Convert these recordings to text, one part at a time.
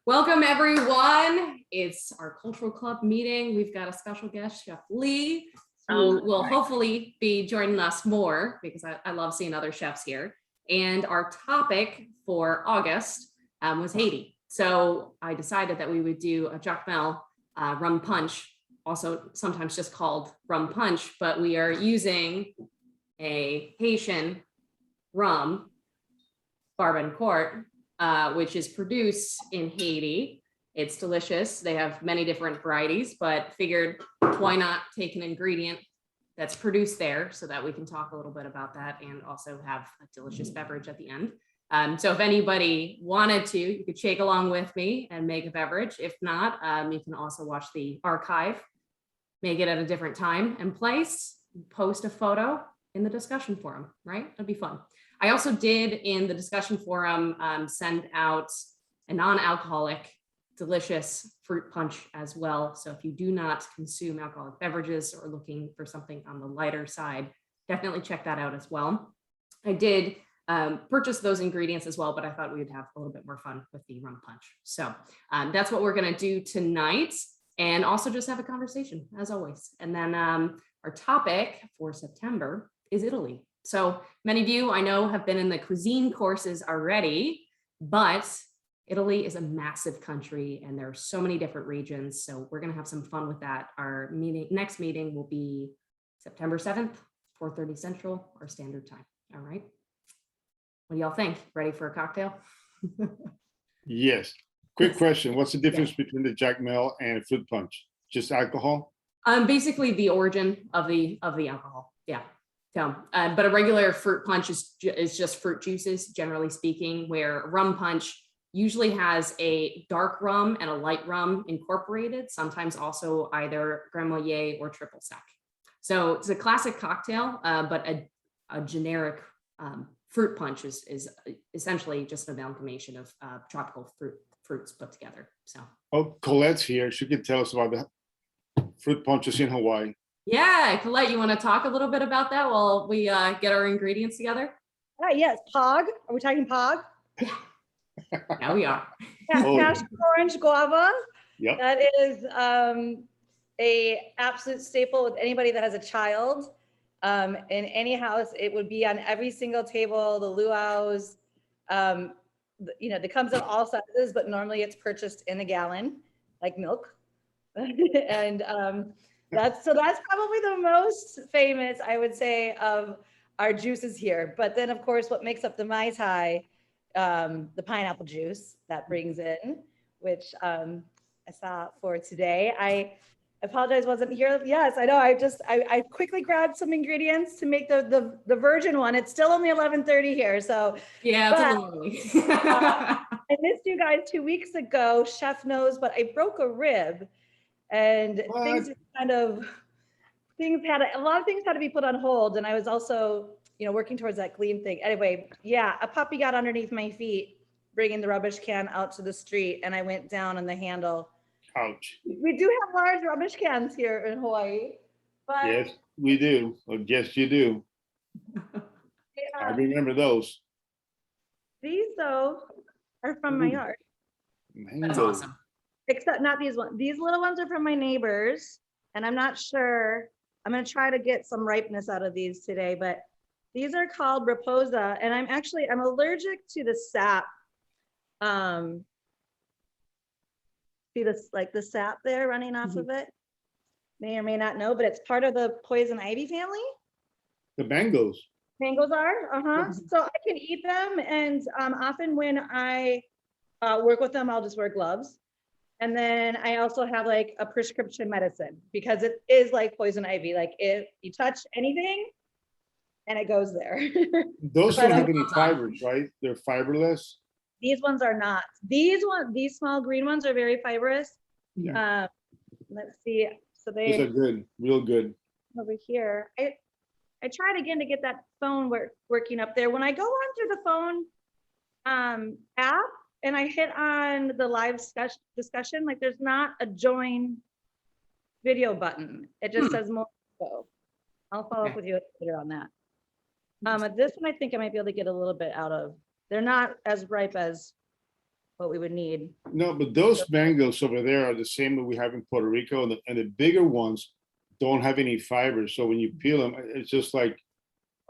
Welcome everyone. It's our cultural club meeting. We've got a special guest, Chef Lee, who will hopefully be joining us more because I love seeing other chefs here. And our topic for August was Haiti. So I decided that we would do a Jacmel rum punch, also sometimes just called rum punch, but we are using a Haitian rum, Barbancourt, which is produced in Haiti. It's delicious. They have many different varieties, but figured why not take an ingredient that's produced there so that we can talk a little bit about that and also have a delicious beverage at the end. So if anybody wanted to, you could shake along with me and make a beverage. If not, you can also watch the archive, make it at a different time and place, post a photo in the discussion forum, right? It'll be fun. I also did in the discussion forum send out a non-alcoholic, delicious fruit punch as well. So if you do not consume alcoholic beverages or looking for something on the lighter side, definitely check that out as well. I did purchase those ingredients as well, but I thought we would have a little bit more fun with the rum punch. So that's what we're gonna do tonight, and also just have a conversation as always. And then our topic for September is Italy. So many of you I know have been in the cuisine courses already, but Italy is a massive country and there are so many different regions. So we're going to have some fun with that. Our next meeting will be September 7th, 4:30 Central, our standard time. All right. What do y'all think? Ready for a cocktail? Yes. Quick question. What's the difference between the Jacmel and a fruit punch? Just alcohol? Basically the origin of the alcohol. Yeah. So, but a regular fruit punch is just fruit juices, generally speaking, where rum punch usually has a dark rum and a light rum incorporated, sometimes also either Grand Marnier or triple sec. So it's a classic cocktail, but a generic fruit punch is essentially just an amalgamation of tropical fruits put together. So. Oh, Colette's here. She could tell us about the fruit punches in Hawaii. Yeah, Colette, you want to talk a little bit about that while we get our ingredients together? Yes, Pog. Are we talking Pog? Yeah, yeah we are. Yeah, passion orange guava. Yep. That is a absolute staple with anybody that has a child. In any house, it would be on every single table, the luau's. It comes in all sizes, but normally it's purchased in a gallon, like milk. And that's probably the most famous, I would say, of our juices here. But then, of course, what makes up the Mai Tai, the pineapple juice that brings in, which I saw for today. I apologize, wasn't here. Yes, I know. I quickly grabbed some ingredients to make the virgin one. It's still only 11:30 here, so yeah, it's a little early. I missed you guys 2 weeks ago. Chef knows, but I broke a rib. And What? a lot of things had to be put on hold. And I was also, working towards that clean thing. Anyway, yeah, a puppy got underneath my feet, bringing the rubbish can out to the street. And I went down on the handle. Ouch. We do have large rubbish cans here in Hawaii. But yes, we do. Well, yes, you do. I remember those. These, though, are from my yard. That's awesome. Except not these ones. These little ones are from my neighbors, and I'm not sure. I'm going to try to get some ripeness out of these today, but these are called Raposa, and I'm allergic to the sap. See this, like the sap there running off of it? May or may not know, but it's part of the poison ivy family. The mangoes. Mangoes are, So I can eat them, and often when I work with them, I'll just wear gloves. And then I also have like a prescription medicine because it is like poison ivy. Like if you touch anything and it goes there. Those don't have any fibers, right? They're fiberless. These ones are not. These small green ones are very fibrous. Yeah. Let's see. So those are good, real good. Over here. I tried again to get that phone working up there. When I go on through the phone app, and I hit on the live discussion, like there's not a join video button. It just says more info. I'll follow up with you later on that. This one, I think I might be able to get a little bit out of. They're not as ripe as what we would need. No, but those mangoes over there are the same that we have in Puerto Rico, and the bigger ones don't have any fiber. So when you peel them, it's just like,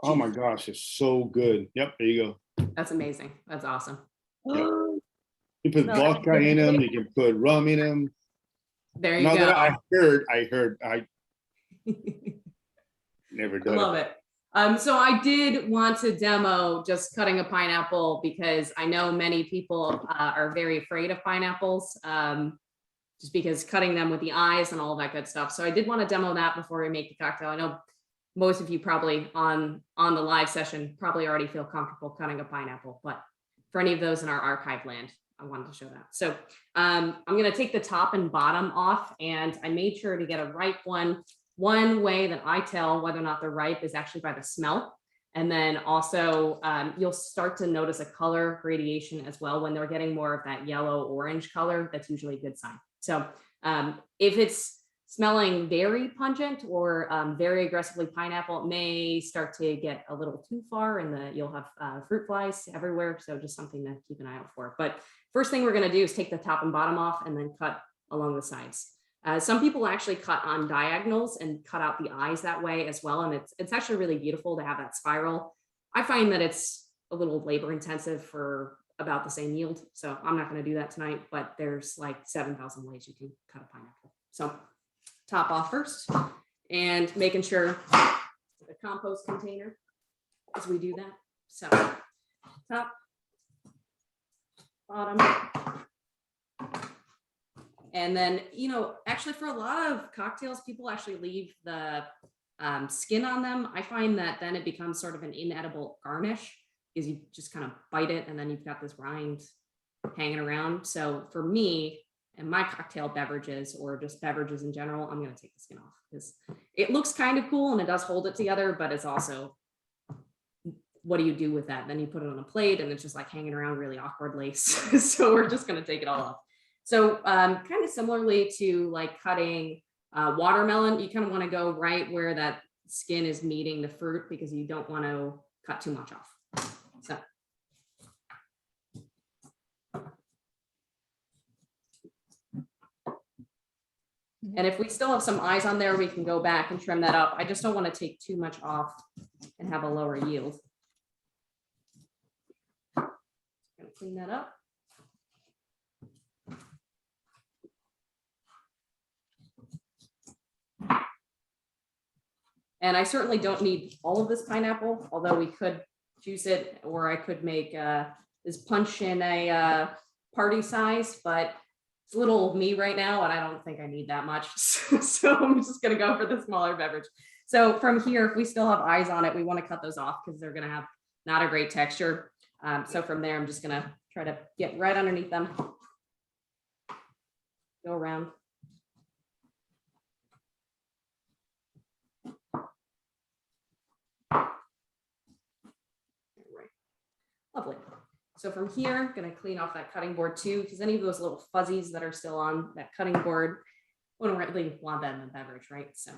oh my gosh, it's so good. Yep, there you go. That's amazing. That's awesome. Yep. You put No, vodka in them, you can put rum in them. There you Now go. that I never I done love it. So I did want to demo just cutting a pineapple because I know many people are very afraid of pineapples, just because cutting them with the eyes and all that good stuff. So I did want to demo that before we make the cocktail. I know most of you probably on the live session probably already feel comfortable cutting a pineapple, but for any of those in our archive land, I wanted to show that. So I'm going to take the top and bottom off, and I made sure to get a ripe one. One way that I tell whether or not they're ripe is actually by the smell. And then also you'll start to notice a color gradation as well. When they're getting more of that yellow orange color, that's usually a good sign. So if it's smelling very pungent or very aggressively pineapple, it may start to get a little too far and you'll have fruit flies everywhere. So just something to keep an eye out for. But first thing we're going to do is take the top and bottom off and then cut along the sides. Some people actually cut on diagonals and cut out the eyes that way as well. And it's actually really beautiful to have that spiral. I find that it's a little labor intensive for about the same yield. So I'm not going to do that tonight, but there's like 7,000 ways you can cut a pineapple. So top off first and making sure the compost container as we do that. So top, bottom. And then, actually for a lot of cocktails, people actually leave the skin on them. I find that then it becomes sort of an inedible garnish because you just kind of bite it and then you've got this rind hanging around. So for me and my cocktail beverages or just beverages in general, I'm going to take the skin off because it looks kind of cool and it does hold it together, but it's also, what do you do with that? Then you put it on a plate and it's just like hanging around really awkwardly. So we're just going to take it all off. So kind of similarly to like cutting watermelon, you kind of want to go right where that skin is meeting the fruit because you don't want to cut too much off. So. And if we still have some eyes on there, we can go back and trim that up. I just don't want to take too much off and have a lower yield. Gonna clean that up. And I certainly don't need all of this pineapple, although we could juice it, or I could make this punch in a party size, but it's little me right now, and I don't think I need that much. So I'm just gonna go for the smaller beverage. So from here, if we still have eyes on it, we wanna cut those off because they're gonna have not a great texture. So from there, I'm just gonna try to get right underneath them. Go around. Lovely. So from here, I'm going to clean off that cutting board too, because any of those little fuzzies that are still on that cutting board, we don't really want that in the beverage, right? So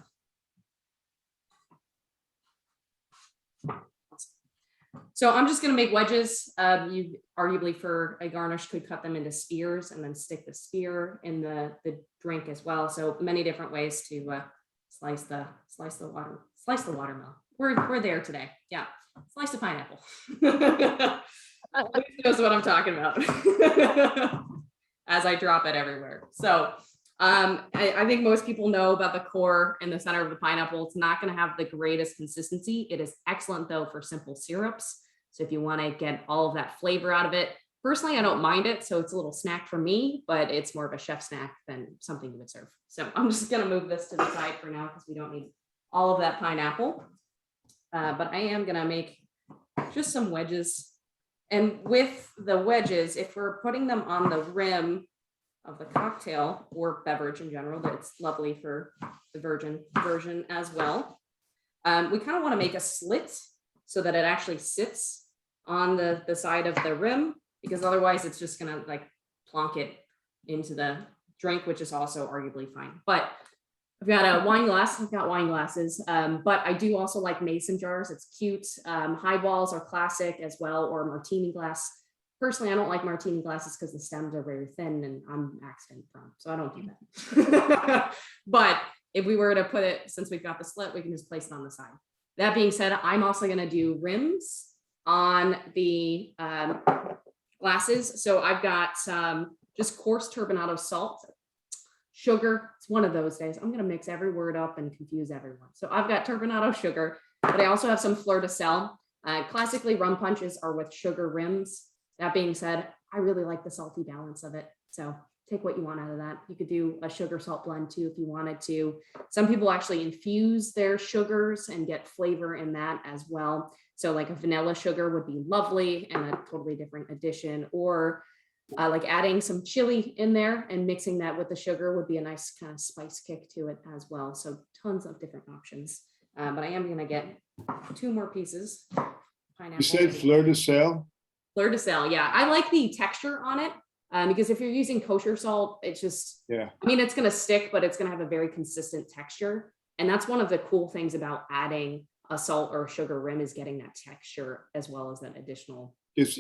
I'm just going to make wedges. You arguably for a garnish could cut them into spears and then stick the spear in the drink as well. So many different ways to slice the watermelon. We're there today. Yeah. Slice the pineapple. Knows what I'm talking about as I drop it everywhere. So I think most people know about the core in the center of the pineapple. It's not going to have the greatest consistency. It is excellent though for simple syrups. So if you want to get all of that flavor out of it, personally, I don't mind it. So it's a little snack for me, but it's more of a chef snack than something you would serve. So I'm just going to move this to the side for now because we don't need all of that pineapple. But I am going to make just some wedges. And with the wedges, if we're putting them on the rim of the cocktail or beverage in general, that's lovely for the virgin version as well. We kind of want to make a slit so that it actually sits on the side of the rim, because otherwise it's just going to like plonk it into the drink, which is also arguably fine. But I've got a wine glass. I've got wine glasses, but I do also like mason jars. It's cute. Highballs are classic as well, or martini glass. personally, I don't like martini glasses because the stems are very thin and I'm accident prone, so I don't do that. But if we were to put it, since we've got the slit, we can just place it on the side. That being said, I'm also going to do rims on the glasses. So I've got some just coarse turbinado salt, sugar. It's one of those days. I'm going to mix every word up and confuse everyone. So I've got turbinado sugar, but I also have some fleur de sel. Classically, rum punches are with sugar rims. That being said, I really like the salty balance of it. So take what you want out of that. You could do a sugar salt blend too if you wanted to. Some people actually infuse their sugars and get flavor in that as well. So like a vanilla sugar would be lovely and a totally different addition, or like adding some chili in there and mixing that with the sugar would be a nice kind of spice kick to it as well. So tons of different options. But I am going to get 2 more pieces. Pineapple. You said fleur de sel? Fleur de sel, yeah. I like the texture on it because if you're using kosher salt, it's just, Yeah. I mean, it's going to stick, but it's going to have a very consistent texture. And that's one of the cool things about adding a salt or a sugar rim is getting that texture as well as that additional. If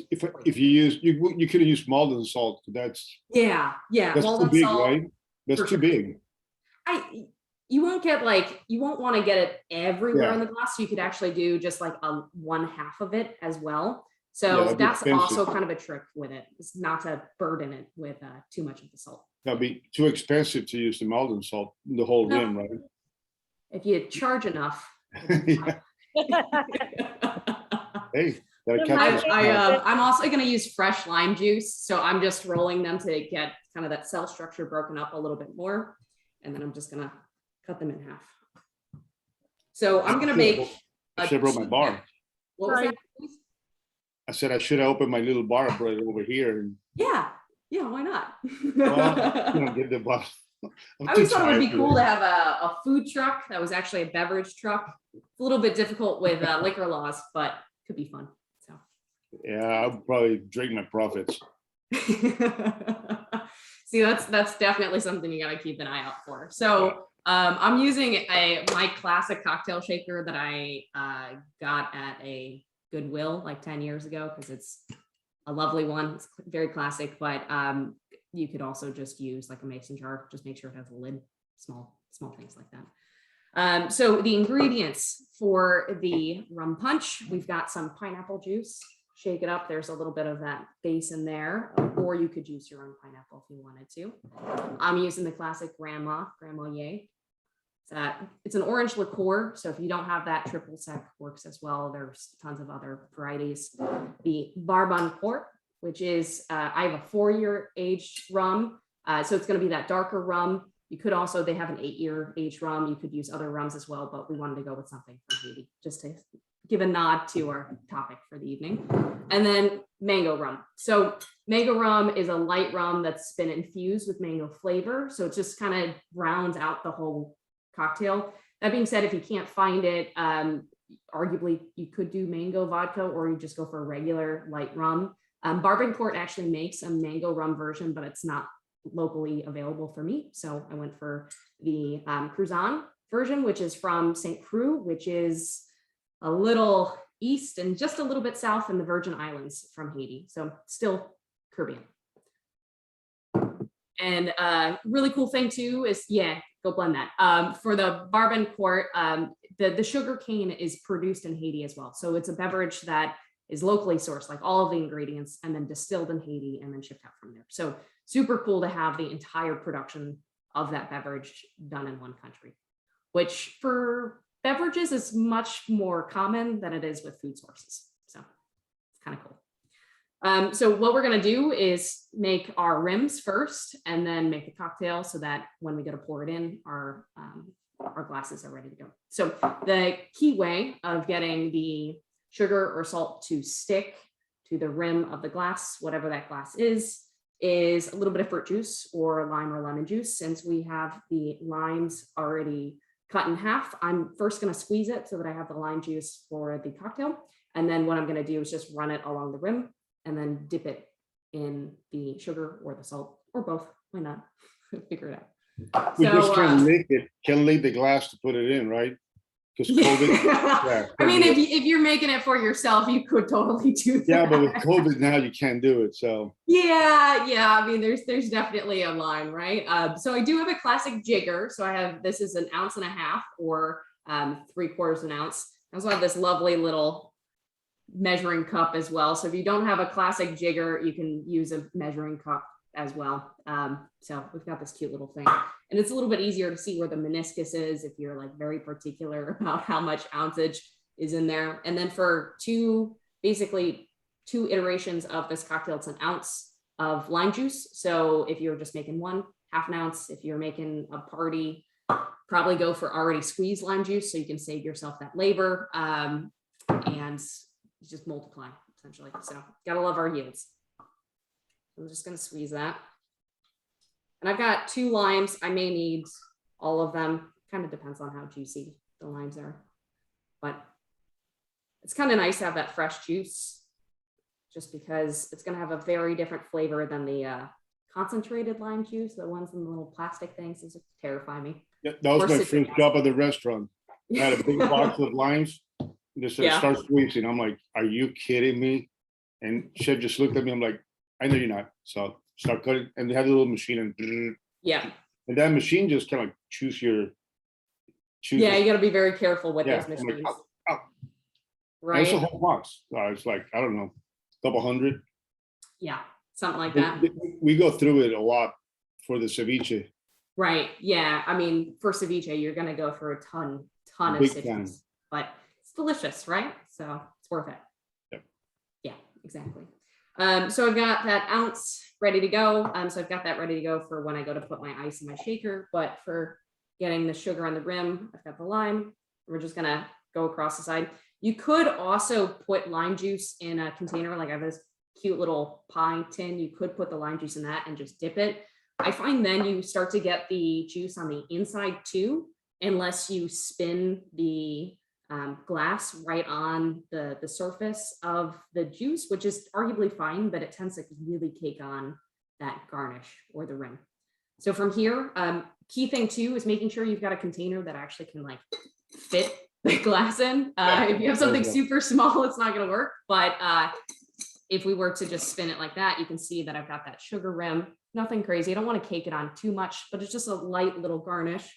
you use, you could have used Malden salt. That's Yeah. that's too Walnut big, salt, right? That's for too sure. big. You won't get like, you won't want to get it everywhere Yeah. in the glass. So you could actually do just like a 1/2 of it as well. Yeah, So that'd be that's expensive. also kind of a trick with it. It's not to burden it with too much of the salt. That'd be too expensive to use the Malden salt, the whole No. rim, right? If you charge enough. Yeah. Hey, gotta catch this. I'm also going to use fresh lime juice. So I'm just rolling them to get kind of that cell structure broken up a little bit more. And then I'm just going to cut them in half. So I'm going to make. I should have brought my bar. What was that? I said I should have opened my little bar and brought it over here. And Yeah, why not? well, you don't get the bar. I always thought it would be cool to have a food truck that was actually a beverage truck. It's a little bit difficult with liquor laws, but could be fun. So. Yeah, I'll probably drink my profits. See, that's definitely something you got to keep an eye out for. So I'm using my classic cocktail shaker that I got at a Goodwill like 10 years ago because it's a lovely one. It's very classic, but you could also just use like a mason jar. Just make sure it has a lid. Small things like that. So the ingredients for the rum punch, we've got some pineapple juice. Shake it up. There's a little bit of that base in there, or you could use your own pineapple if you wanted to. I'm using the classic Grand Marnier. It's an orange liqueur, so if you don't have that, triple sec works as well. There's tons of other varieties. The Bourbon Port, which is I have a 4-year aged rum, so it's going to be that darker rum. You could also, they have an 8-year aged rum. You could use other rums as well, but we wanted to go with something from Haiti just to give a nod to our topic for the evening. And then mango rum. So mango rum is a light rum that's been infused with mango flavor, so it just kind of rounds out the whole cocktail. That being said, if you can't find it, arguably you could do mango vodka, or you just go for a regular light rum. Bourbon Court actually makes a mango rum version, but it's not locally available for me. So I went for the Cruzan version, which is from St. Croix, which is a little east and just a little bit south in the Virgin Islands from Haiti. So still Caribbean. And really cool thing too is, go blend that. For the Bourbon Court, the sugar cane is produced in Haiti as well. So it's a beverage that is locally sourced, like all of the ingredients, and then distilled in Haiti and then shipped out from there. So super cool to have the entire production of that beverage done in one country, which for beverages is much more common than it is with food sources. So it's kind of cool. So what we're going to do is make our rims first and then make the cocktail so that when we go to pour it in, our glasses are ready to go. So the key way of getting the sugar or salt to stick to the rim of the glass, whatever that glass is a little bit of fruit juice or lime or lemon juice. Since we have the limes already cut in half, I'm first going to squeeze it so that I have the lime juice for the cocktail. And then what I'm going to do is just run it along the rim and then dip it in the sugar or the salt or both. Why not? Figure it out. We just can't lick it, can't lick the glass to put it in, right? because COVID. Yeah, I mean, if you're making it for yourself, you could totally do that. yeah, but with COVID now you can't do it. So Yeah. I mean, there's definitely a line, right? So I do have a classic jigger. So this is 1.5 ounces or 3/4 ounce. I also have this lovely little measuring cup as well. So if you don't have a classic jigger, you can use a measuring cup as well. So we've got this cute little thing, and it's a little bit easier to see where the meniscus is if you're like very particular about how much ounceage is in there. And then for basically two iterations of this cocktail, it's 1 ounce of lime juice. So if you're just making 1/2 ounce, if you're making a party, probably go for already squeezed lime juice so you can save yourself that labor, and just multiply essentially. So gotta love our yields. I'm just going to squeeze that. And I've got 2 limes. I may need all of them. Kind of depends on how juicy the limes are. But it's kind of nice to have that fresh juice just because it's going to have a very different flavor than the concentrated lime juice. The ones in the little plastic things, those terrify me. yeah, that was my first job at the restaurant. I had a big box of limes. Just said, start squeezing. I'm like, are you kidding me? And chef just looked at me. I'm like, I know you're not. So start cutting, and they had a little machine, and and that machine just kind of like choose. Yeah, you got to be very careful with those machines. Like, ow. Right. And it's a whole box. It's like, I don't know, a couple hundred. Yeah, something like that. We go through it a lot for the ceviche. Right. Yeah. I mean, for ceviche, you're going to go through a ton of ceviches, but it's delicious, right? So it's worth it. Yep. Yeah, exactly. So I've got that ounce ready to go. So I've got that ready to go for when I go to put my ice in my shaker, but for getting the sugar on the rim, I've got the lime. We're just going to go across the side. You could also put lime juice in a container. Like I have this cute little pie tin. You could put the lime juice in that and just dip it. I find then you start to get the juice on the inside too, unless you spin the glass right on the surface of the juice, which is arguably fine, but it tends to really cake on that garnish or the rim. So from here, key thing too is making sure you've got a container that actually can like fit the glass in. If you have something super small, it's not going to work. But if we were to just spin it like that, you can see that I've got that sugar rim. Nothing crazy. I don't want to cake it on too much, but it's just a light little garnish.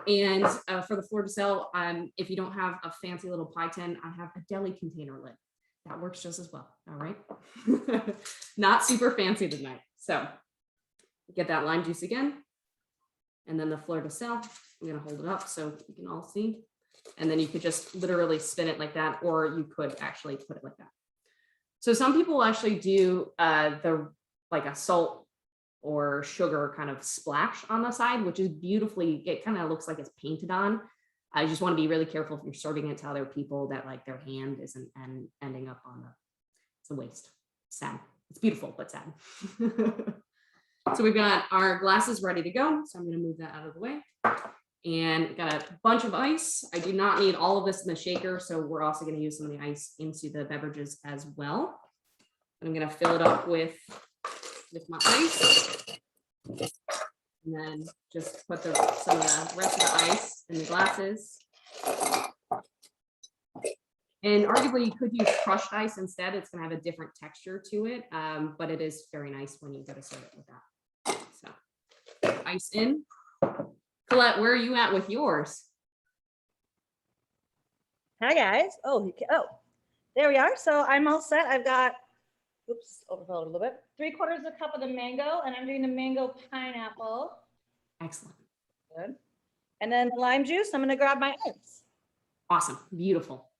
And for the fleur de sel, if you don't have a fancy little pie tin, I have a deli container lid. That works just as well. All right. Not super fancy tonight. So get that lime juice again. And then the fleur de sel, I'm going to hold it up so you can all see. And then you could just literally spin it like that, or you could actually put it like that. So some people actually do like a salt or sugar kind of splash on the side, which is beautifully, it kind of looks like it's painted on. I just want to be really careful if you're serving it to other people that like their hand isn't ending up on it's a waste. Sad. It's beautiful, but sad. So we've got our glasses ready to go. So I'm going to move that out of the way. And got a bunch of ice. I do not need all of this in the shaker, so we're also going to use some of the ice into the beverages as well. I'm going to fill it up with my ice, and then just put some of the rest of the ice in the glasses. And arguably, you could use crushed ice instead. It's going to have a different texture to it, but it is very nice when you go to serve it with that. So, ice in. Colette, where are you at with yours? Hi guys. Oh, there we are. So I'm all set. I've got, overfilled a little bit. 3/4 cup of the mango, and I'm doing the mango pineapple. Excellent. Good. And then the lime juice. I'm going to grab my ice. Awesome. Beautiful.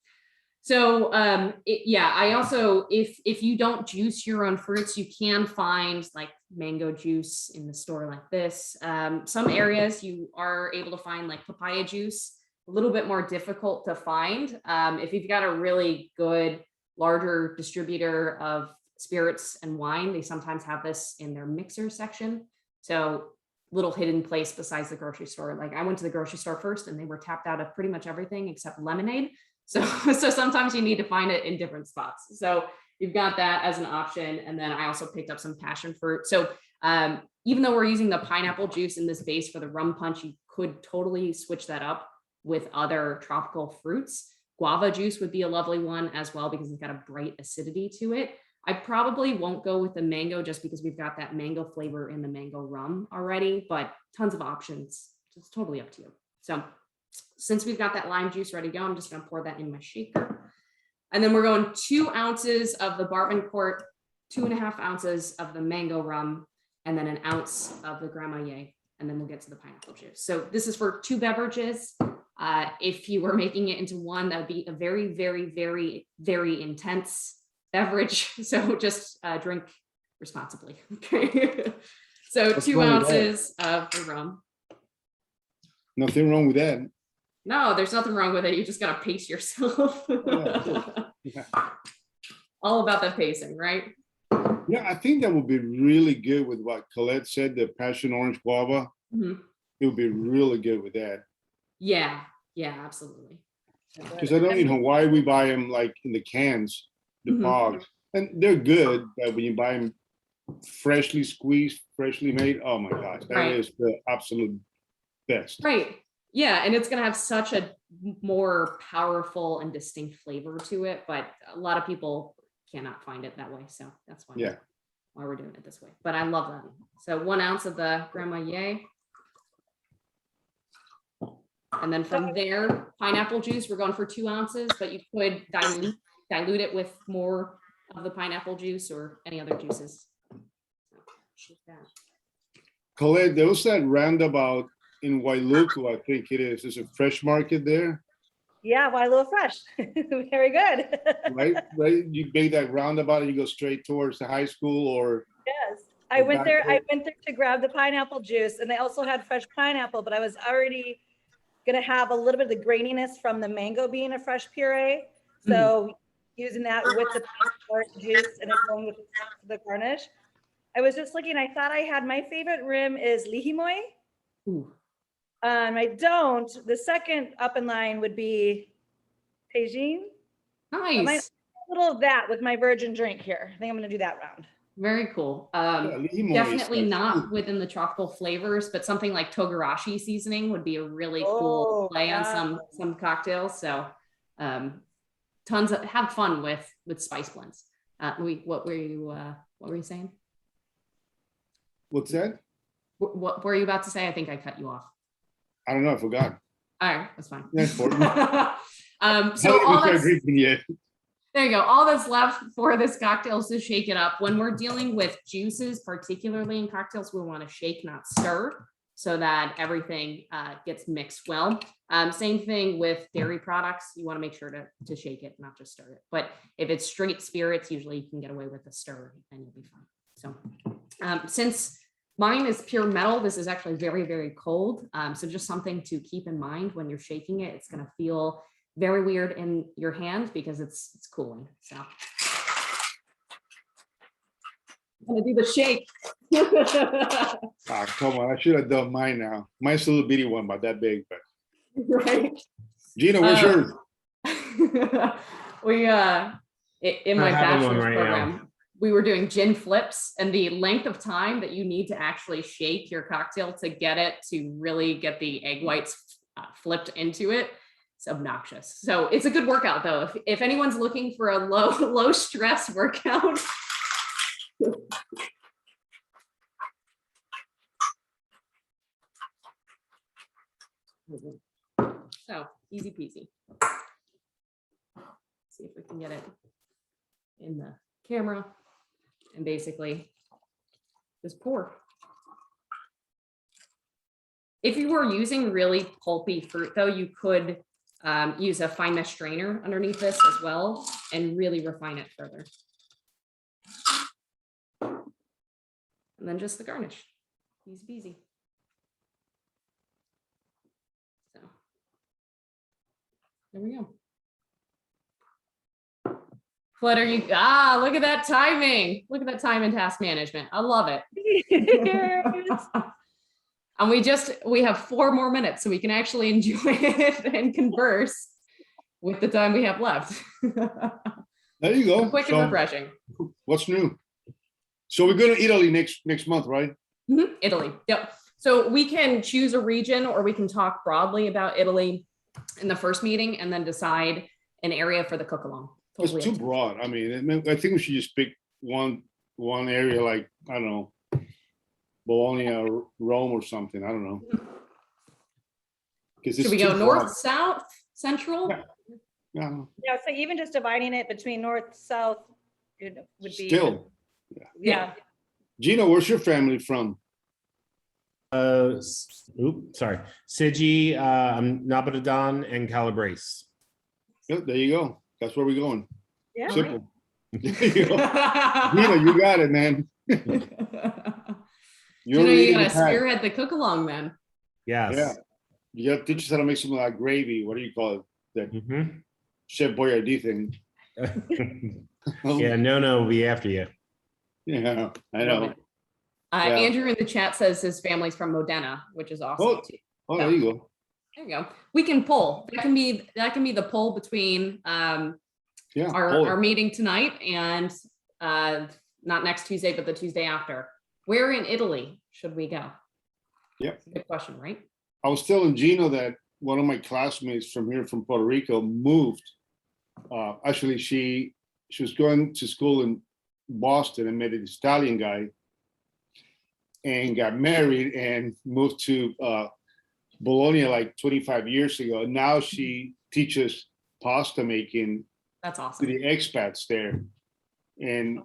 So I also, if you don't juice your own fruits, you can find like mango juice in the store like this. Some areas you are able to find like papaya juice, a little bit more difficult to find. If you've got a really good, larger distributor of spirits and wine, they sometimes have this in their mixer section. So little hidden place besides the grocery store. Like I went to the grocery store first and they were tapped out of pretty much everything except lemonade. So sometimes you need to find it in different spots. So you've got that as an option. And then I also picked up some passion fruit. So even though we're using the pineapple juice in this base for the rum punch, you could totally switch that up with other tropical fruits. Guava juice would be a lovely one as well because it's got a bright acidity to it. I probably won't go with the mango just because we've got that mango flavor in the mango rum already, but tons of options. It's totally up to you. So since we've got that lime juice ready to go, I'm just going to pour that in my shaker. And then we're going 2 ounces of the Bartman Court, 2.5 ounces of the mango rum, and then 1 ounce of the Grand Marnier. And then we'll get to the pineapple juice. So this is for 2 beverages. If you were making it into one, that would be a very, very, very, very intense beverage. So just drink responsibly. Okay. So What's 2 wrong with that? ounces of the rum. Nothing wrong with that. No, there's nothing wrong with it. You just gotta pace yourself. Yeah. All about the pacing, right? Yeah, I think that would be really good with what Colette said, the passion orange guava. Mhm. It would be really good with that. Yeah, absolutely. Because I know in Hawaii, we buy them like in the cans, the Mhm. pogs, and they're good, but when you buy them freshly squeezed, freshly made, oh my gosh, that Right. is the absolute best. Right. Yeah, and it's gonna have such a more powerful and distinct flavor to it, but a lot of people cannot find it that way. So that's why Yeah. we're doing it this way. But I love that. So 1 ounce of the Grand Marnier. And then from there, pineapple juice, we're going for 2 ounces, but you could dilute it with more of the pineapple juice or any other juices. So, Colette, there was that roundabout in Wailuku, I think it is. There's a fresh market there, Yeah, Wailua Fresh. Very good. right? Right? You make that roundabout and you go straight towards the high school or Yes, I went back there. I there. went there to grab the pineapple juice, and they also had fresh pineapple. But I was already gonna have a little bit of the graininess from the mango being a fresh puree. So using that with the pineapple juice and then going with the garnish. I was just looking. I thought I had my favorite rim is lihimoi. ooh, I don't. The second up in line would be Beijing. nice. A little of that with my virgin drink here. I think I'm gonna do that round. Very cool. Yeah, Lihimoy is Definitely like, not ooh, within the tropical flavors, but something like togarashi seasoning would be a really cool Oh, play on yeah. some cocktails. So tons of have fun with spice blends. Louis, what were you saying? what's that? What were you about to say? I think I cut you off. I don't know, I forgot. All right, that's fine. That's important. So Haven't all even started that's, drinking yet. there you go. All that's left for this cocktail is to shake it up. When we're dealing with juices, particularly in cocktails, we want to shake, not stir, so that everything gets mixed well. Same thing with dairy products. You want to make sure to shake it, not just stir it. But if it's straight spirits, usually you can get away with the stir and you'll be fine. So since mine is pure metal, this is actually very, very cold. So just something to keep in mind when you're shaking it. It's going to feel very weird in your hand because it's cooling. So I'm gonna do the shake. Ah, come on, I should have done mine now. Mine's a little bitty one, but that big. But Right. Gina, where's yours? We in my I have one bachelor's right program, we were doing gin flips, and the length of time that you need to actually shake your cocktail to get it to really get the egg whites flipped into it, it's obnoxious. So it's a good workout though. If anyone's looking for a low stress workout. So easy peasy. See if we can get it in the camera and basically just pour. If you were using really pulpy fruit though, you could use a fine mesh strainer underneath this as well and really refine it further. And then just the garnish, easy peasy. So there we go. What are you? Look at that timing. Look at that time and task management. I love it. And we have 4 more minutes so we can actually enjoy it and converse with the time we have left. There you go. Quick and refreshing. What's new? So we're going to Italy next month, right? Italy. Yep. So we can choose a region or we can talk broadly about Italy. in the first meeting and then decide an area for the cook-along. It's Totally too up to you. broad. I mean, I think we should just pick one area, like, I don't know, Bologna or Rome or something. I don't know. 'Cause Should it's we go too north, broad. south, central? Yeah. Yeah, Yeah, so even just dividing it between north, south, would be. still. Yeah, Gino, where's your family from? Sorry. Sigi, Nabadan, and Calabrese. Yep, there you go. That's where we're going. yeah. Simple. There you go. Gino, you got it, man. You know, you gotta spearhead the cook-along then. Yeah. Yes. You gotta teach us how to make something like gravy. What do you call it? That Mhm. Chef Boyardee thing. Yeah, no, we'll be after you. Yeah, I Love know. it. Yeah. Andrew in the chat says his family's from Modena, which is awesome too. Oh, there you go. There you go. We can poll. That can be the poll between Yeah. our meeting tonight and not next Tuesday, but the Tuesday after. Where in Italy should we go? Yep. Good question, right? I was telling Gino that one of my classmates from here, from Puerto Rico, moved. Actually, she was going to school in Boston and met an Italian guy and got married and moved to Bologna like 25 years ago. And now she teaches pasta making That's to awesome. the expats there. And,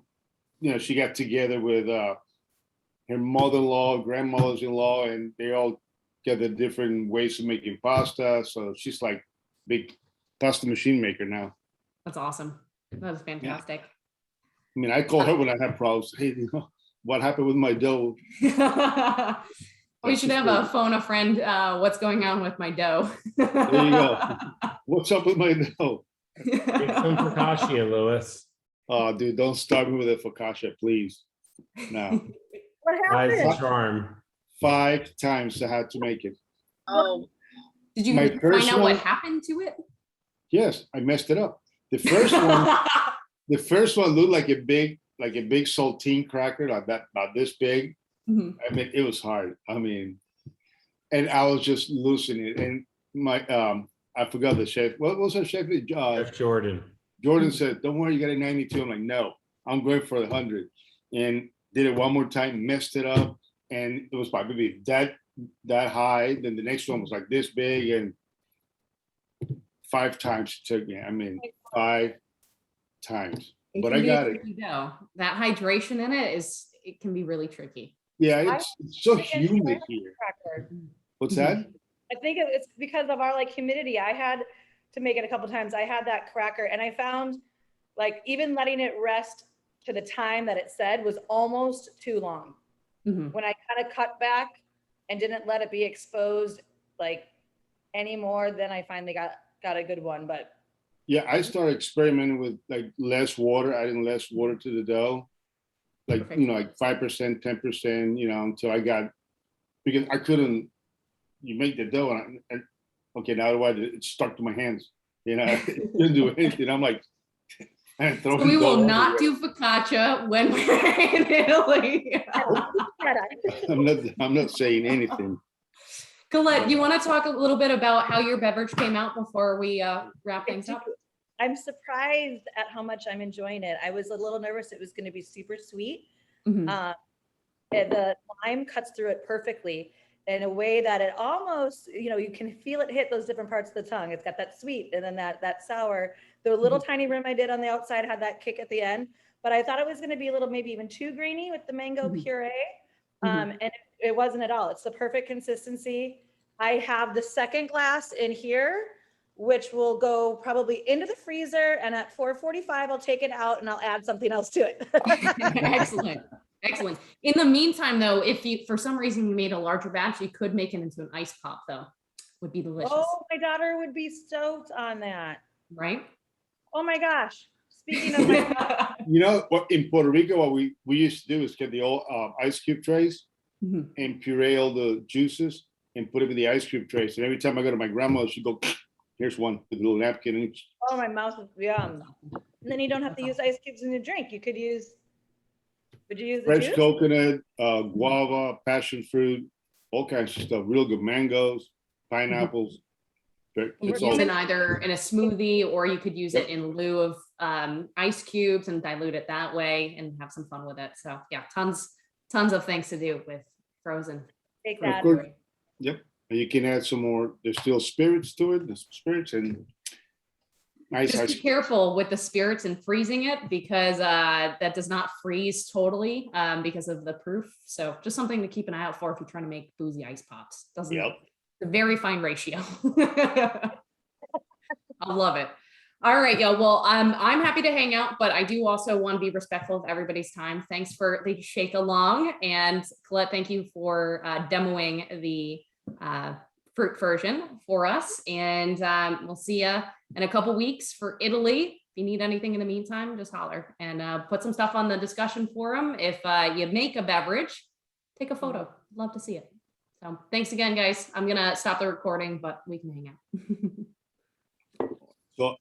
she got together with her mother-in-law, grandmothers-in-law, and they all got the different ways of making pasta. So she's like big pasta machine maker now. That's awesome. That was fantastic. I mean, I call her when I have problems. Hey, what happened with my dough? We should have a phone a friend. What's going on with my dough? There you go. What's up with my dough? Get some focaccia, Louis. Oh, dude, don't start me with a focaccia, please. No. What That's the happened? charm. 5 times I had to make it. Oh, Did you My find first out what one- happened to it? Yes, I messed it up. The first one looked like a big saltine cracker, like that, about this big. Mhm. I mean, it was hard. I mean, and I was just losing it. And my I forgot the chef. What was our chef? Chef Jordan. Jordan said, "Don't worry, you got a 92." I'm like, "No, I'm going for the 100." And did it one more time, messed it up, and it was probably that high. Then the next one was like this big, and 5 times it took me. I mean, 5 times. It But can I be got a it. tricky dough. That hydration in it can be really tricky. Yeah, it's so I think it's humid here. Cracker. What's that? I think it's because of our humidity. I had to make it a couple times. I had that cracker and I found even letting it rest to the time that it said was almost too long. Mhm. When I kind of cut back and didn't let it be exposed anymore, then I finally got a good one. But Yeah, I started experimenting with less water, adding less water to the dough. Perfect. 5%, 10%, until I got, because I couldn't, you make the dough and okay, now what? It stuck to my hands. I couldn't do anything. I'm like, and So throwing we will dough not everywhere. do focaccia when we're in Italy. I'm not saying anything. Colette, you want to talk a little bit about how your beverage came out before we wrap things up? I'm surprised at how much I'm enjoying it. I was a little nervous it was going to be super sweet. Mhm. And the lime cuts through it perfectly in a way that it almost, you can feel it hit those different parts of the tongue. It's got that sweet and then that sour. The little tiny rim I did on the outside had that kick at the end, but I thought it was going to be a little, maybe even too grainy with the mango Mhm. puree. Mhm. And it wasn't at all. It's the perfect consistency. I have the second glass in here, which will go probably into the freezer. And at 4:45, I'll take it out and I'll add something else to it. Excellent. Excellent. In the meantime, though, if you, for some reason, you made a larger batch, you could make it into an ice pop, though. Would be delicious, Oh, my daughter would be stoked on that. right? Oh my gosh. Speaking of my What in Puerto Rico, what we used to do is get the old ice cube trays Mhm. and puree all the juices and put it in the ice cube trays. And every time I go to my grandmother, she'd go, "Here's one with a little napkin." And Oh, my mouth is yum. And then you don't have to use ice cubes in your drink. Would you use the fresh juice? coconut, guava, passion fruit, all kinds of stuff. Real good mangoes, pineapples. But You it's could use all, it either in a smoothie, or you could use it in lieu of ice cubes and dilute it that way and have some fun with it. So yeah, tons of things to do with frozen. Take Of that. course. Yep, and you can add some more, there's still spirits to it, there's spirits and nice Just be ice. careful with the spirits and freezing it, because that does not freeze totally because of the proof. So just something to keep an eye out for if you're trying to make boozy ice pops. Doesn't, Yep. it's a very fine ratio. I love it. All right, y'all. Well, I'm happy to hang out, but I do also want to be respectful of everybody's time. Thanks for the shake along, and Colette, thank you for demoing the fruit version for us. And we'll see you in a couple weeks for Italy. If you need anything in the meantime, just holler, and put some stuff on the discussion forum. If you make a beverage, take a photo. Love to see it. So thanks again, guys. I'm gonna stop the recording, but we can hang out. So